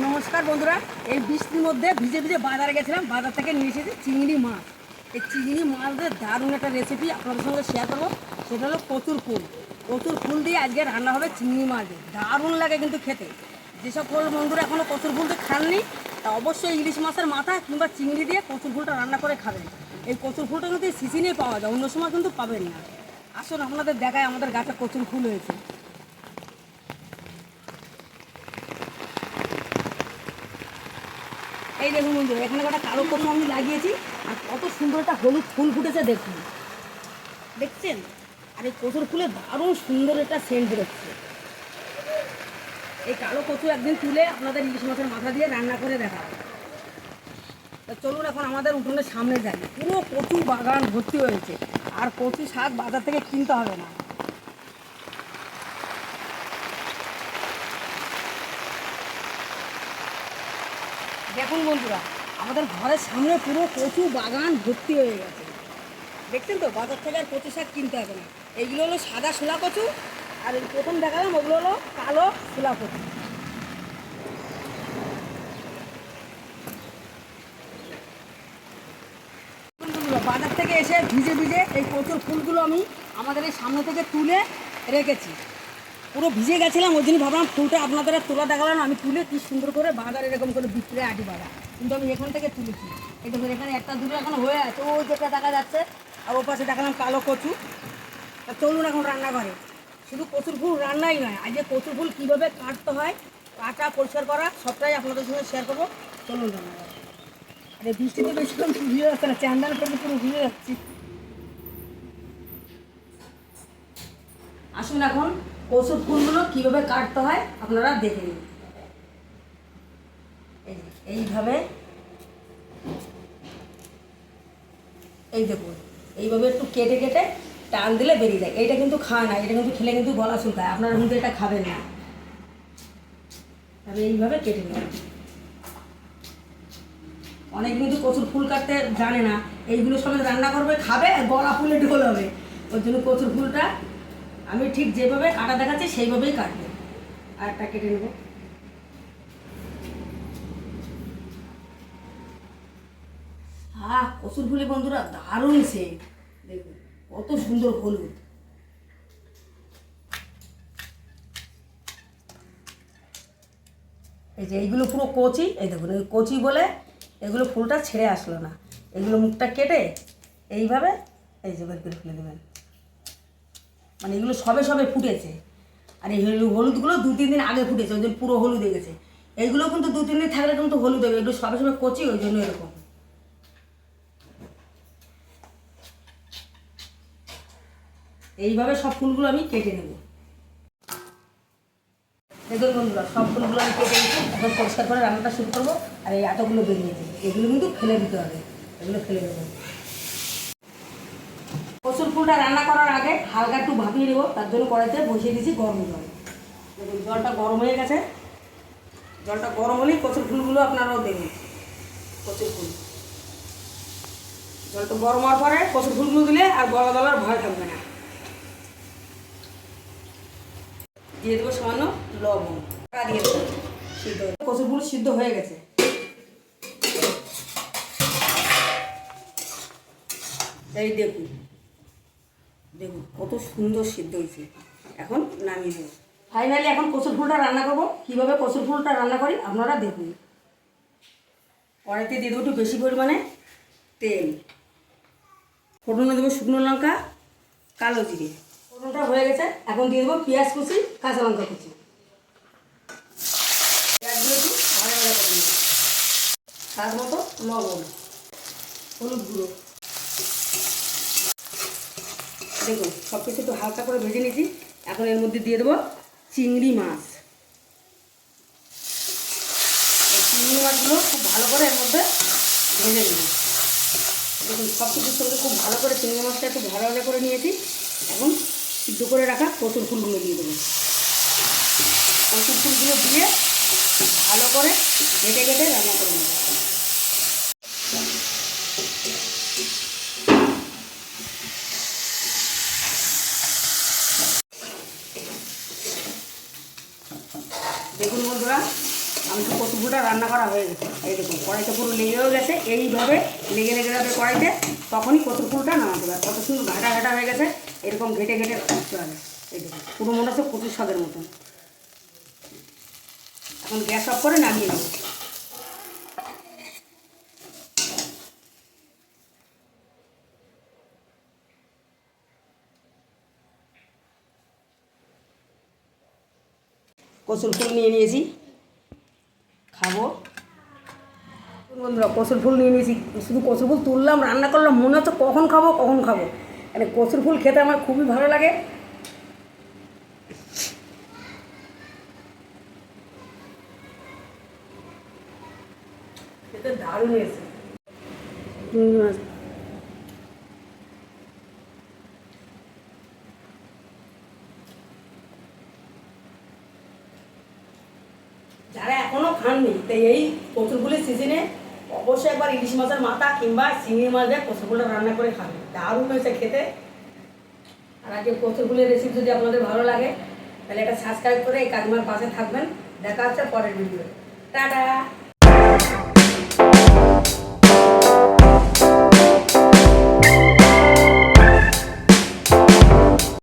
নমস্কার বন্ধুরা, এই বৃষ্টির মধ্যে ভিজে ভিজে বাজারে গেছিলাম। বাজার থেকে নিয়ে এসেছি চিংড়ি মাছ। এই চিংড়ি মাছের দারুণ একটা রেসিপি আপনাদের সঙ্গে শেয়ার করবো। সেটা হলো কচুর ফুল। কচুর ফুল দিয়ে আজকে রান্না হবে চিংড়ি মাছ। দারুণ লাগে কিন্তু খেতে। যেসব বন্ধুরা এখনও কচুর ফুলটা খাননি, তা অবশ্যই ইলিশ মাছের মাথা কিংবা চিংড়ি দিয়ে কচুর ফুলটা রান্না করে খাবেন। এই কচুর ফুলটা কিন্তু সিজনেই পাওয়া যায়, অন্য সময় কিন্তু পাবেন না। আসুন আপনাদের দেখায় আমাদের গাছে কচুর ফুল হয়েছে। এই দেখুন বন্ধু, এখানে একটা কালো কচু আমি লাগিয়েছি, আর কত সুন্দর একটা হলুদ ফুল ফুটেছে দেখুন, দেখছেন? আর এই কচুর ফুলে দারুণ সুন্দর একটা সেন্ট বেরোচ্ছে। এই কালো কচু একদিন তুলে আপনাদের ইলিশ মাছের মাথা দিয়ে রান্না করে দেখাবো। তা চলুন এখন আমাদের উঠোনের সামনে যাই। পুরো কচু বাগান ভর্তি হয়েছে, আর কচু শাক বাজার থেকে কিনতে হবে না। দেখুন বন্ধুরা, আমাদের ঘরের সামনে পুরো কচু বাগান ভর্তি হয়ে গেছে। দেখছেন তো, বাজার থেকে আর কচু শাক কিনতে হবে না। এইগুলো হলো সাদা শোলা কচু, আর এই প্রথম দেখালাম ওগুলো হলো কালো শোলা কচু। বাজার থেকে এসে ভিজে ভিজে এই কচুর ফুলগুলো আমি আমাদের এই সামনে থেকে তুলে রেখেছি। পুরো ভিজে গেছিলাম, ওই জন্য ভাবলাম ফুলটা আপনাদের তোলা দেখালাম। আমি তুলে কি সুন্দর করে বাজারে এরকম করে বিক্রি আটি বাঁধা, কিন্তু আমি এখান থেকে তুলেছি। এই দেখুন, এখানে একটা দুটো এখন হয়ে আছে, ওই যেটা দেখা যাচ্ছে। আর ও পাশে দেখালাম কালো কচু। তা চলুন এখন রান্না করে। শুধু কচুর ফুল রান্নাই নয়, আজকে কচুর ফুল কীভাবে কাটতে হয়, কাটা পরিষ্কার করা সবটাই আপনাদের সঙ্গে শেয়ার করবো। চলুন রান্না করে। আর এই বৃষ্টিতে বেশিক্ষণ ভিজে যাচ্ছে না, চ্যান্ডাল করে পুরো ভিজে যাচ্ছি। আসুন এখন কচুর ফুলগুলো কীভাবে কাটতে হয় আপনারা দেখে নিন। এইভাবে, এই দেখুন, এইভাবে একটু কেটে কেটে টান দিলে বেরিয়ে যায়। এইটা কিন্তু খায় না, এটা কিন্তু খেলে কিন্তু গলা শুকায়। আপনারা কিন্তু এটা খাবেন না। তবে এইভাবে কেটে নেবেন। অনেক কিন্তু কচুর ফুল কাটতে জানে না, এইগুলো সঙ্গে রান্না করবে, খাবে, গলা ফুলে ঢোল হবে। ওর জন্য কচুর ফুলটা আমি ঠিক যেভাবে কাটা দেখাচ্ছি সেইভাবেই কাটবে। আর একটা কেটে নেব। কচুর ফুলে বন্ধুরা দারুণ সেন্ট, দেখুন কত সুন্দর হলুদ। এই যে এইগুলো পুরো কচি, এই দেখুন এই কচি বলে এগুলো ফুলটা ছেড়ে আসলো না। এগুলো মুখটা কেটে এইভাবে এই যে বের করে ফেলে দেবেন। মানে এগুলো সবে সবে ফুটেছে, আর এই হলুদগুলো 2-3 দিন আগে ফুটেছে, ওই জন্য পুরো হলুদ হয়ে গেছে। এইগুলো কিন্তু 2-3 দিন থাকলে কিন্তু হলুদ হবে, এগুলো সবে সবে কচি, ওই জন্য এরকম। এইভাবে সব ফুলগুলো আমি কেটে নেব। দেখুন বন্ধুরা, সব ফুলগুলো আমি কেটে নিচ্ছি। এখন পরিষ্কার করে রান্নাটা শুরু করবো। আর এই আটাগুলো বেরিয়েছে, এগুলো কিন্তু ফেলে দিতে হবে, এগুলো ফেলে দেবো। কচুর ফুলটা রান্না করার আগে হালকা একটু ভাপিয়ে নেবো, তার জন্য কড়াইতে বসিয়ে দিয়েছি গরম জল। দেখুন জলটা গরম হয়ে গেছে। জলটা গরম হলেই কচুর ফুলগুলো আপনারাও দেবেন। কচুর ফুল জলটা গরম হওয়ার পরে কচুর ফুলগুলো দিলে আর গলা গলার ভয় থাকবে না। দিয়ে দেবো সামান্য লবণ, দিয়ে দেবো। সিদ্ধ কচুর ফুল সিদ্ধ হয়ে গেছে। এই দেখুন, দেখুন কত সুন্দর সিদ্ধ হয়েছে। এখন নামিয়ে দেবো। ফাইনালি এখন কচুর ফুলটা রান্না করবো। কীভাবে কচুর ফুলটা রান্না করি আপনারা দেখুন। কড়াইতে দিয়ে দেবো একটু বেশি পরিমাণে তেল। ফোড়নে দেবো শুকনো লঙ্কা, কালো জিরে। ফোড়নটা হয়ে গেছে, এখন দিয়ে দেবো পেঁয়াজ কুচি, কাঁচা লঙ্কা কুচি। পেঁয়াজগুলো একটু ভালো ভালো করে নেব। স্বাদ মতো লবণ, হলুদ গুঁড়ো। দেখুন সব কিছু একটু হালকা করে ভেজে নিয়েছি। এখন এর মধ্যে দিয়ে দেবো চিংড়ি মাছ। এই চিংড়ি মাছগুলো খুব ভালো করে এর মধ্যে ভেজে নেব। দেখুন সব কিছুর সঙ্গে খুব ভালো করে চিংড়ি মাছটা একটু ভালো ভালো করে নিয়েছি। এখন সিদ্ধ করে রাখা কচুর ফুলগুলো দিয়ে দেবো। কচুর ফুলগুলো দিয়ে ভালো করে ঘেটে ঘেটে রান্না করে নেব। দেখুন বন্ধুরা, আমি তো কচুর ফুলটা রান্না করা হয়ে গেছে। এই দেখুন কড়াইতে পুরো লেগেও গেছে, এইভাবে লেগে লেগে যাবে কড়াইতে, তখনই কচুর ফুলটা নামাতে হবে। কত সুন্দর ঘাটা ঘাটা হয়ে গেছে, এরকম ঘেটে ঘেটে উঠতে হবে। এই দেখুন পুরো মনে হচ্ছে কচুর স্বাদের মতন। এখন গ্যাস অফ করে নামিয়ে নেব। কচুর ফুল নিয়ে নিয়েছি, খাবো। বন্ধুরা কচুর ফুল নিয়ে নিয়েছি, শুধু কচুর ফুল তুললাম, রান্না করলাম, মনে হচ্ছে কখন খাবো কখন খাবো। মানে কচুর ফুল খেতে আমার খুবই ভালো লাগে। খেতে দারুণ হয়েছে। যারা এখনও খাননি তাই এই কচুর ফুলের সিজনে অবশ্যই একবার ইলিশ মাছের মাথা কিংবা চিংড়ি মাছ দিয়ে কচুর ফুলটা রান্না করে খাবেন, দারুণ হয়েছে খেতে। আর আজকে কচুর ফুলের রেসিপি যদি আপনাদের ভালো লাগে তাহলে এটা সাবস্ক্রাইব করে এই কাকিমার পাশে থাকবেন। দেখা হচ্ছে পরের ভিডিও। টাটা।